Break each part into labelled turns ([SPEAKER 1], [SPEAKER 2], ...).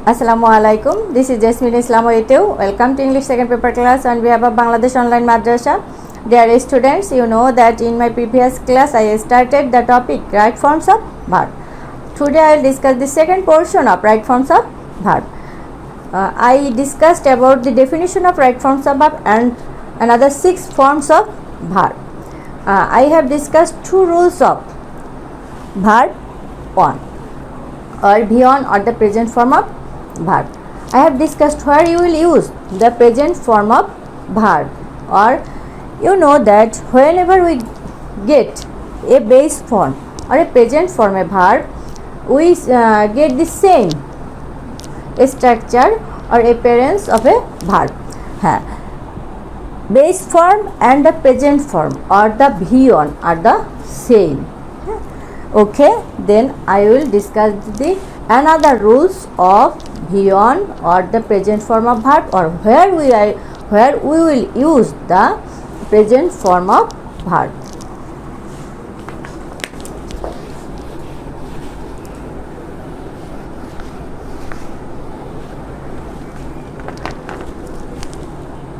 [SPEAKER 1] Assalamualaikum. This is Jasmine Islam Oiteu. Welcome to English second paper class on behalf of Bangladesh Online Madrasa. Dear students, you know that in my previous class I started the topic right forms of verb. Today I will discuss the second portion of right forms of verb. I discussed about the definition of right forms of verb and another 6 forms of verb. I have discussed 2 rules of verb 1 or V1 or the present form of verb. I have discussed where you will use the present form of verb, or you know that whenever we get a base form or a present form of verb, we get the same structure or appearance of a verb. Base form and the present form or the V1 are the same. Okay, then I will discuss the another rules of V1 or the present form of verb, or where we will use the present form of verb.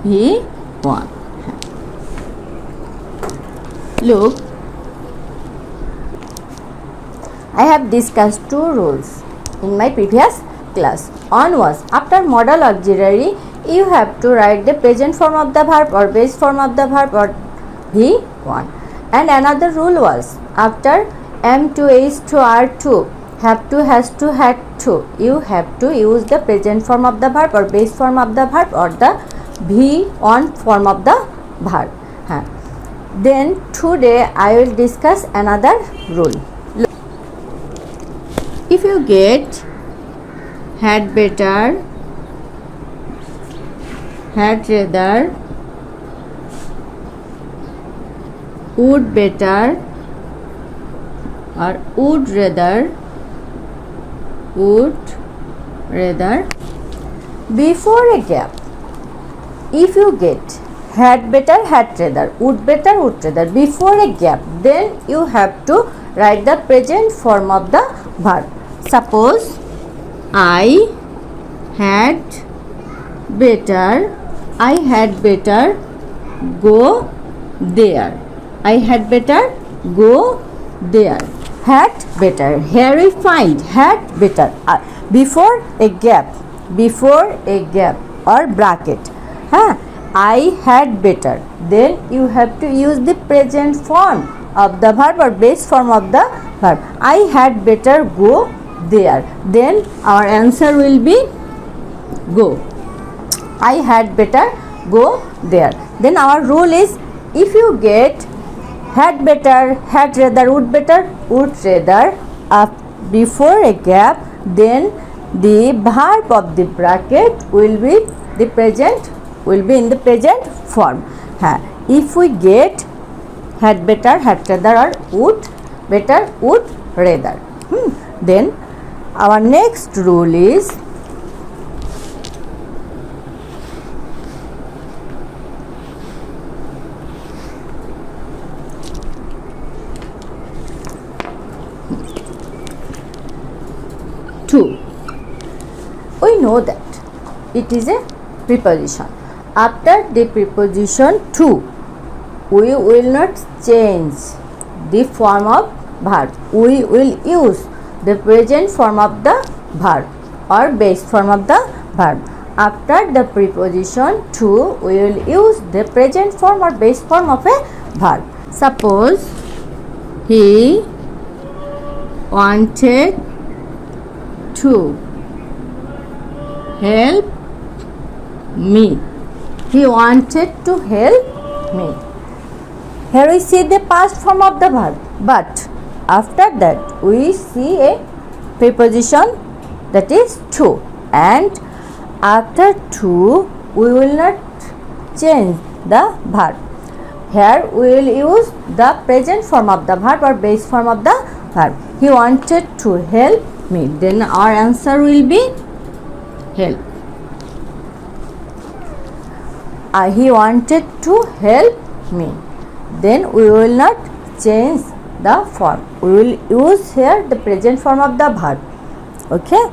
[SPEAKER 1] V1. Look, I have discussed 2 rules in my previous class. One was after modal auxiliary you have to write the present form of the verb or base form of the verb or V1, and another rule was after M2 H2 R2 have to has to had to you have to use the present form of the verb or base form of the verb or the V1 form of the verb. Then today I will discuss another rule. If you get had better, had rather, would better, or would rather, before a gap, if you get had better, had rather, would rather before a gap, then you have to write the present form of the verb. Suppose I had better go there. I had better go there. Had better. Here we find had better before a gap or bracket. I had better. Then you have to use the present form of the verb or base form of the verb. I had better go there. Then our answer will be go. I had better go there. Then our rule is if you get had better, had rather, would rather before a gap, then the verb of the bracket will be in the present form. If we get had better, had rather, or would rather, then our next rule is to. We know that it is a preposition. After the preposition to, we will not change the form of verb. We will use the present form of the verb or base form of the verb. After the preposition to, we will use the present form or base form of a verb. Suppose he wanted to help me. He wanted to help me. Here we see the past form of the verb, but after that we see a preposition, that is to, and after to we will not change the verb. Here we will use the present form of the verb or base form of the verb. He wanted to help me. Then our answer will be help. He wanted to help me. Then we will not change the form. We will use here the present form of the verb. Okay.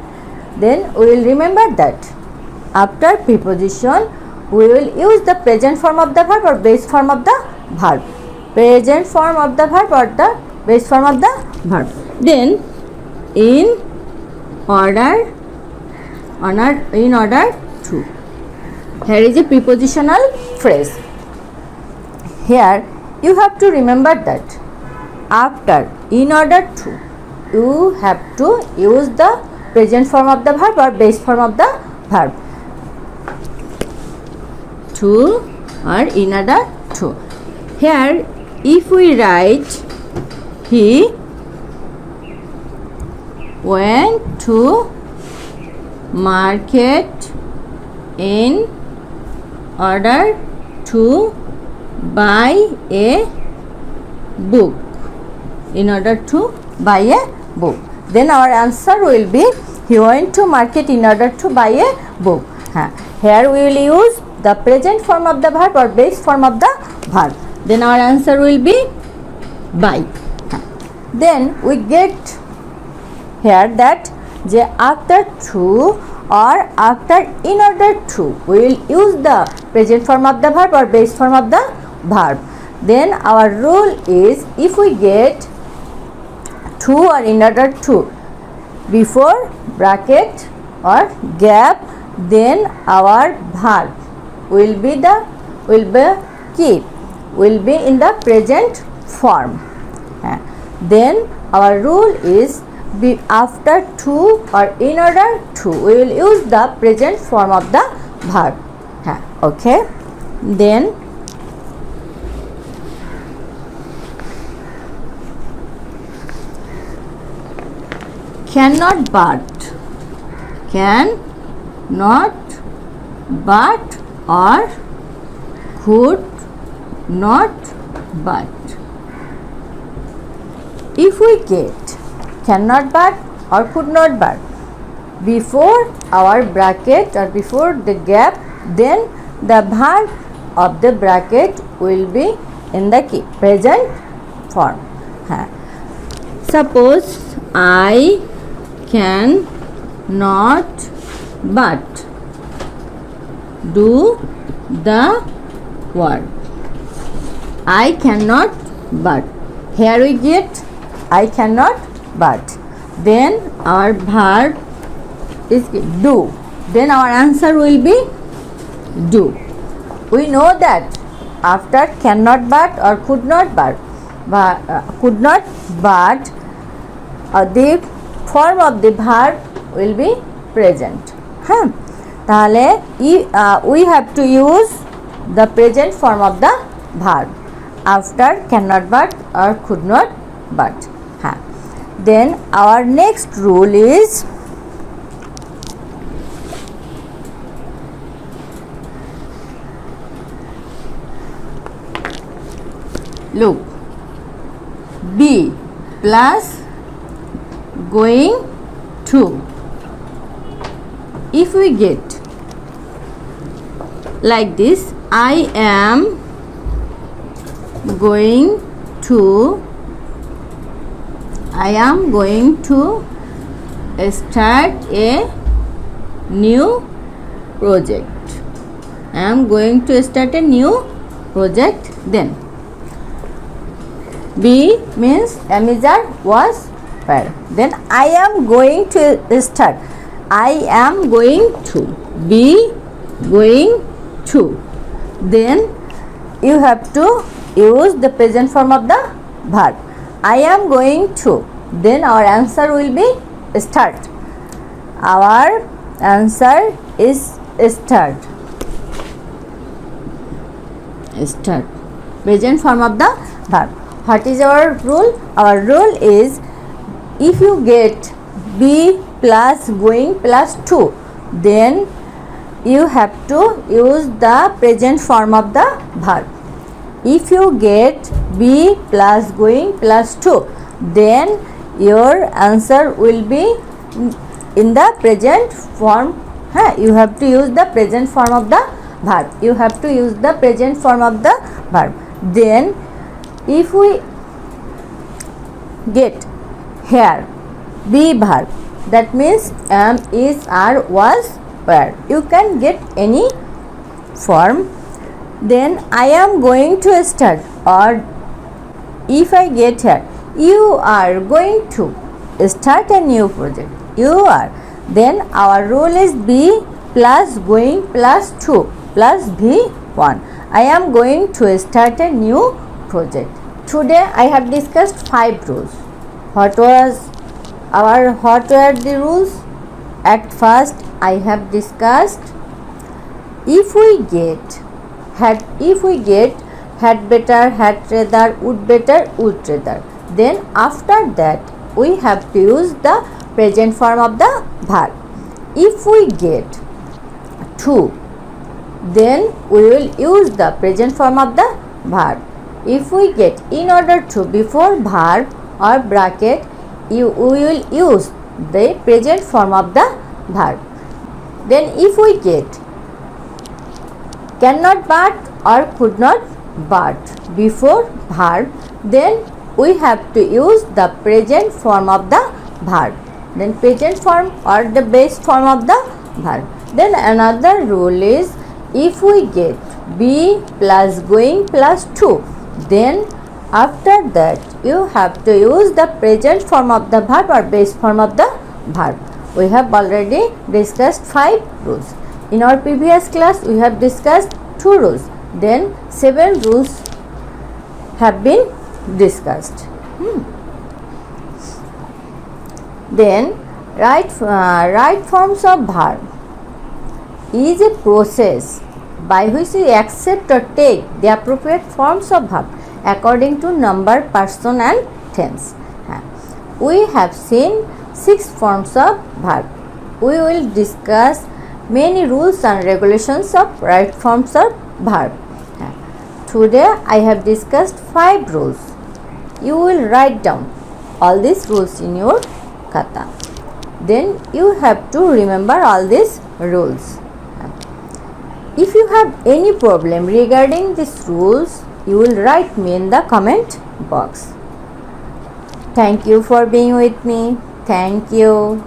[SPEAKER 1] then we will remember that after preposition we will use the present form of the verb or base form of the verb. Present form of the verb or the base form of the verb. Then in order to. Here is a prepositional phrase. Here you have to remember that after in order to you have to use the present form of the verb or base form of the verb. To or in order to. Here if we write he went to market in order to buy a book. In order to buy a book. Then our answer will be he went to market in order to buy a book. Here we will use the present form of the verb or base form of the verb. Then our answer will be buy. Then we get here that after to or after in order to we will use the present form of the verb or base form of the verb. Then our rule is if we get to or in order to before bracket or gap, then our verb will be in the present form. Then our rule is after to or in order to we will use the present form of the verb. Okay. Then cannot but or could not but. If we get cannot but or could not but before our bracket or before the gap, then the verb of the bracket will be in the present form. Suppose I can not but do the work. I cannot but. Here we get I cannot but. Then our verb is do. Then our answer will be do. We know that after cannot but or could not but, the form of the verb will be present. তাহলে we have to use the present form of the verb after cannot but or could not but. Then our next rule is look, be plus going to. If we get like this, I am going to start a new project. I am going to start a new project. Then be means am is or was were. Then I am going to start. I am going to be going to. Then you have to use the present form of the verb. I am going to. Then our answer will be start. Our answer is start. Start. Present form of the verb. What is our rule? Our rule is if you get be plus going plus to, then you have to use the present form of the verb. If you get be plus going plus to, then your answer will be in the present form. You have to use the present form of the verb. You have to use the present form of the verb. Then if we get here be verb that means am, is, are, was, were. You can get any form. Then I am going to start, or if I get here, you are going to start a new project. You are. Then our rule is be plus going plus to plus V1. I am going to start a new project. Today I have discussed 5 rules. What were the rules? At first I have discussed if we get had better, had rather, would better, would rather. Then after that we have to use the present form of the verb. If we get to, then we will use the present form of the verb. If we get in order to before verb or bracket, we will use the present form of the verb. Then if we get cannot but or could not but before verb, then we have to use the present form of the verb. Then present form or the base form of the verb. Then another rule is if we get be plus going plus to, then after that you have to use the present form of the verb or base form of the verb. We have already discussed 5 rules. In our previous class we have discussed 2 rules. Then 7 rules have been discussed. Then right forms of verb is a process by which we accept or take the appropriate forms of verb according to number, person and tense. We have seen 6 forms of verb. We will discuss many rules and regulations of right forms of verb. Today I have discussed 5 rules. You will write down all these rules in your khata. Then you have to remember all these rules. If you have any problem regarding these rules, you will write me in the comment box. Thank you for being with me. Thank you.